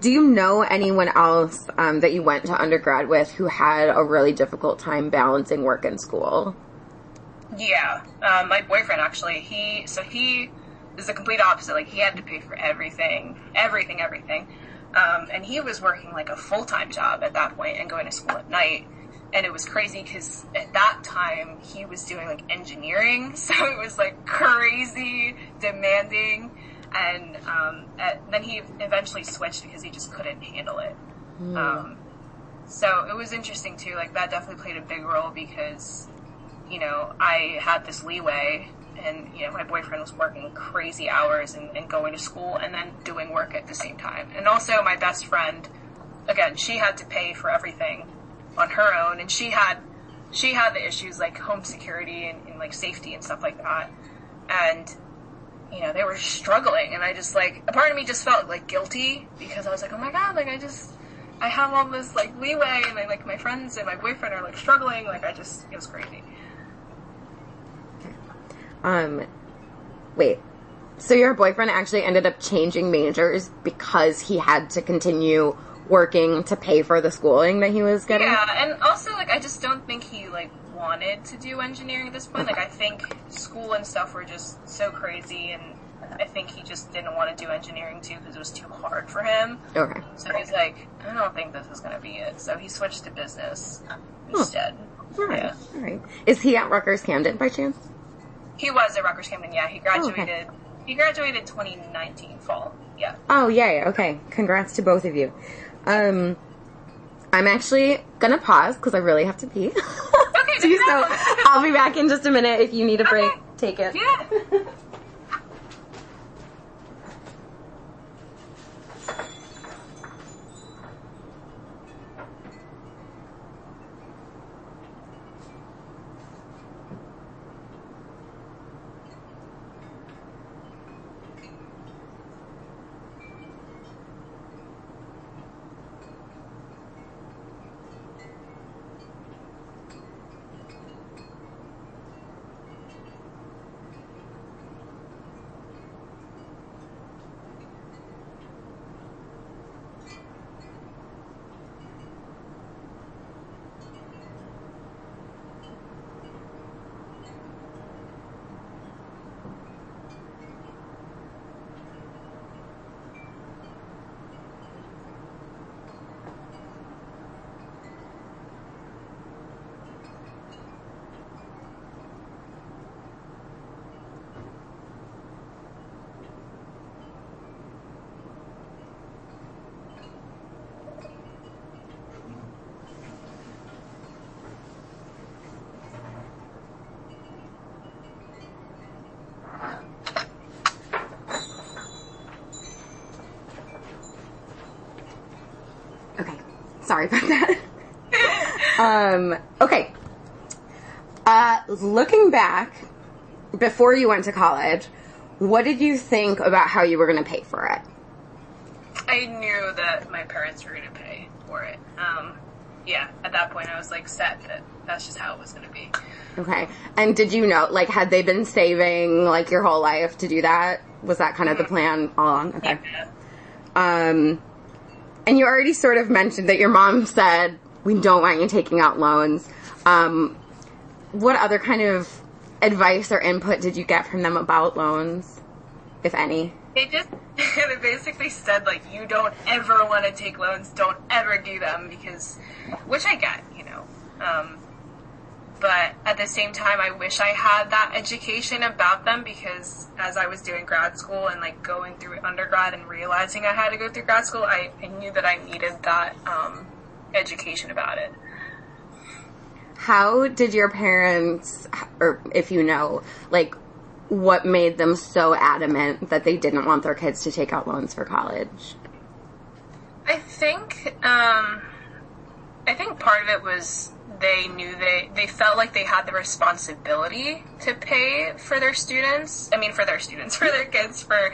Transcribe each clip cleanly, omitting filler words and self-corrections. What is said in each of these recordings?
Do you know anyone else that you went to undergrad with who had a really difficult time balancing work and school? Yeah. My boyfriend, actually, he is the complete opposite. Like, he had to pay for everything. And he was working, like, a full-time job at that point and going to school at night. And it was crazy because at that time he was doing, like, engineering. So it was, like, crazy demanding. And then he eventually switched because he just couldn't handle it. So it was interesting, too. Like, that definitely played a big role because, you know, I had this leeway. And, you know, my boyfriend was working crazy hours and going to school and then doing work at the same time. And also my best friend, again, she had to pay for everything on her own. And she had the issues like home security and like safety and stuff like that. And, you know, they were struggling. And I just like, a part of me just felt like guilty because I was like, oh my God, like I have all this like leeway and like my friends and my boyfriend are like struggling. Like it was crazy. Wait. So your boyfriend actually ended up changing majors because he had to continue working to pay for the schooling that he was getting? Yeah, and also, like, I just don't think he, like, wanted to do engineering at this point. Like, I think school and stuff were just so crazy, and I think he just didn't want to do engineering, too, because it was too hard for him. Okay. So he's like, I don't think this is going to be it. So he switched to business instead. All right. Yeah. All right. Is he at Rutgers Camden by chance? He was at Rutgers Camden, yeah. He graduated. Oh, okay. He graduated 2019 fall. Yeah. Oh, yay. Okay. Congrats to both of you. I'm actually gonna pause because I really have to pee. Okay. So I'll be back in just a minute. If you need a break, take it. Yeah. Sorry about that. Okay. Looking back, before you went to college, what did you think about how you were going to pay for it? I knew that my parents were going to pay for it. Yeah, at that point I was like set that that's just how it was going to be. Okay. And did you know, like, had they been saving, like, your whole life to do that? Was that kind of the plan all along? Okay. Yeah. And you already sort of mentioned that your mom said, we don't want you taking out loans. What other kind of advice or input did you get from them about loans, if any? They basically said, like, you don't ever want to take loans, don't ever do them, because, which I get, you know. But at the same time, I wish I had that education about them, because as I was doing grad school and, like, going through undergrad and realizing I had to go through grad school, I knew that I needed that education about it. How did your parents, or if you know, like, what made them so adamant that they didn't want their kids to take out loans for college? I think part of it was they knew they felt like they had the responsibility to pay for their students. I mean, for their kids for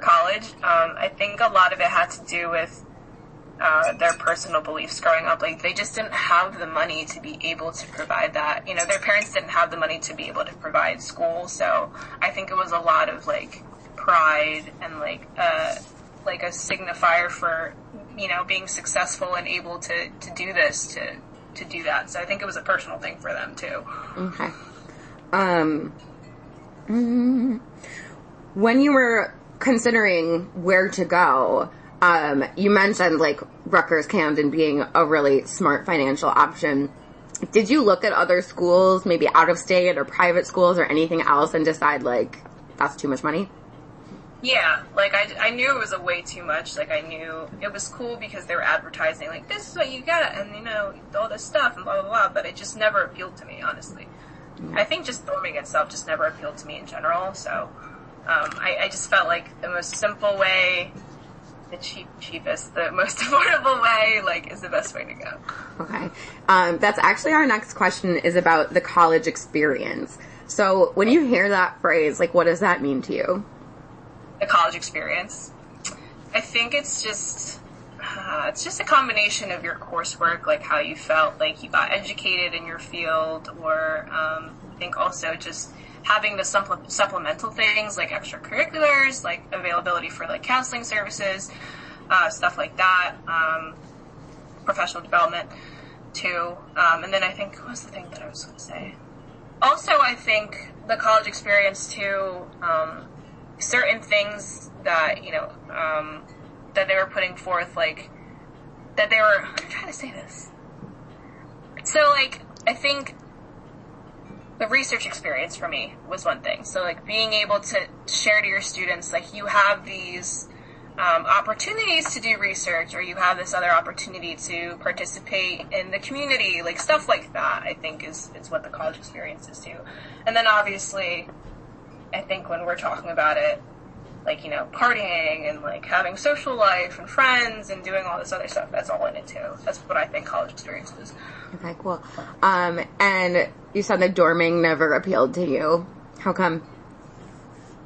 college. I think a lot of it had to do with their personal beliefs growing up. Like, they just didn't have the money to be able to provide that. You know, their parents didn't have the money to be able to provide school. So I think it was a lot of, like, pride and, like a signifier for being successful and able to do this, to do that. So I think it was a personal thing for them too. Okay. When you were considering where to go, you mentioned like Rutgers Camden being a really smart financial option. Did you look at other schools, maybe out of state or private schools or anything else, and decide like that's too much money? Yeah, like I knew it was a way too much. Like I knew it was cool because they were advertising like this is what you get, and all this stuff and blah blah blah. But it just never appealed to me, honestly. Yeah. I think just dorming itself just never appealed to me in general. So I just felt like the most simple way, the cheapest, the most affordable way, like is the best way to go. Okay, that's actually our next question is about the college experience. So when you hear that phrase, like what does that mean to you? The college experience. I think it's just a combination of your coursework, like how you felt like you got educated in your field, or I think also just having the supplemental things like extracurriculars, like availability for like counseling services, stuff like that, professional development too. And then I think, what was the thing that I was going to say? Also, I think the college experience too, certain things that, that they were putting forth, like, that they were, I'm trying to say this. So, like, I think the research experience for me was one thing. So, like, being able to share to your students, like, you have these opportunities to do research, or you have this other opportunity to participate in the community, like, stuff like that, I think is what the college experience is too. And then, obviously, I think when we're talking about it, like, partying and, like, having social life and friends and doing all this other stuff, that's all in it, too. That's what I think college experience is. Okay, cool. And you said that dorming never appealed to you. How come?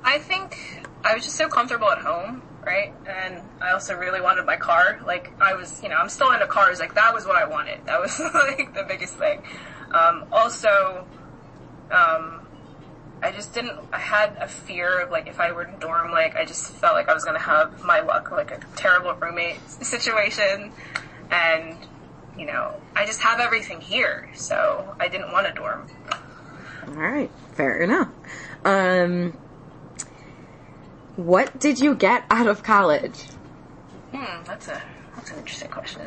I think I was just so comfortable at home, right? And I also really wanted my car. Like, I was, I'm still into cars. Like, that was what I wanted. That was, like, the biggest thing. I had a fear of, like, if I were to dorm, like, I just felt like I was going to have my luck, like, a terrible roommate situation, and, I just have everything here, so I didn't want to dorm. All right, fair enough. What did you get out of college? That's an interesting question.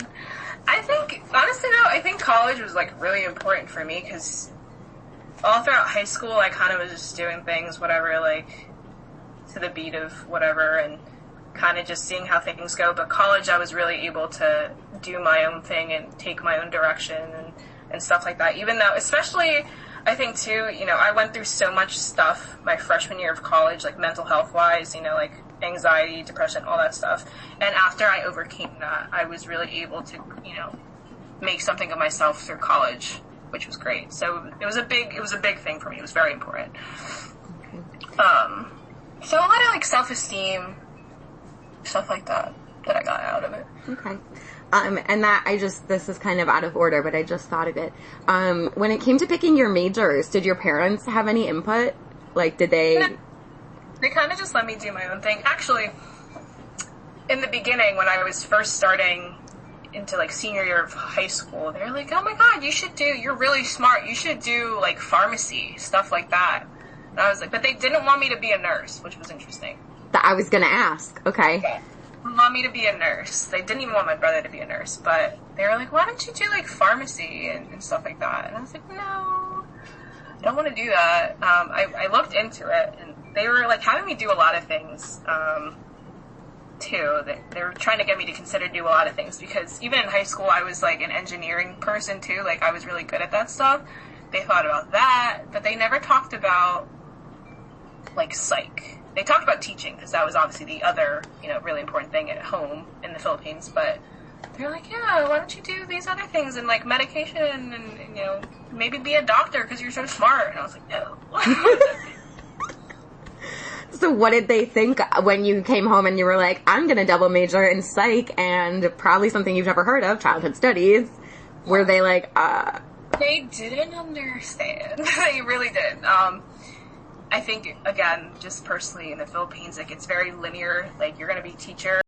I think college was, like, really important for me, because all throughout high school, I kind of was just doing things, whatever, like, to the beat of whatever, and kind of just seeing how things go. But college, I was really able to do my own thing and take my own direction and stuff like that. Even though, especially, I think, too, I went through so much stuff my freshman year of college, like, mental health-wise, like, anxiety, depression, all that stuff. And after I overcame that, I was really able to, make something of myself through college, which was great. So it was a big thing for me. It was very important. So a lot of, like, self-esteem, stuff like that I got out of it. Okay. And that this is kind of out of order, but I just thought of it. When it came to picking your majors, did your parents have any input? Like, did they? They kind of just let me do my own thing. Actually, in the beginning, when I was first starting into, like, senior year of high school, they were like, oh my god, you're really smart, you should do, like, pharmacy, stuff like that. And I was like, but they didn't want me to be a nurse, which was interesting. That I was gonna ask. Okay. They didn't want me to be a nurse. They didn't even want my brother to be a nurse, but they were like, why don't you do, like, pharmacy and stuff like that? And I was like, no, I don't want to do that. I looked into it, and they were, like, having me do a lot of things, too. They were trying to get me to consider do a lot of things, because even in high school I was, like, an engineering person too. Like, I was really good at that stuff. They thought about that, but they never talked about, like, psych. They talked about teaching, because that was obviously the other, really important thing at home in the Philippines, but they're like, yeah, why don't you do these other things, and, like, medication, and maybe be a doctor because you're so smart. And I was like, no. So what did they think when you came home and you were like, I'm going to double major in psych and probably something you've never heard of, childhood studies? Were they like, They didn't understand. They really did. I think, again, just personally in the Philippines, like, it's very linear. Like, you're going to be a teacher.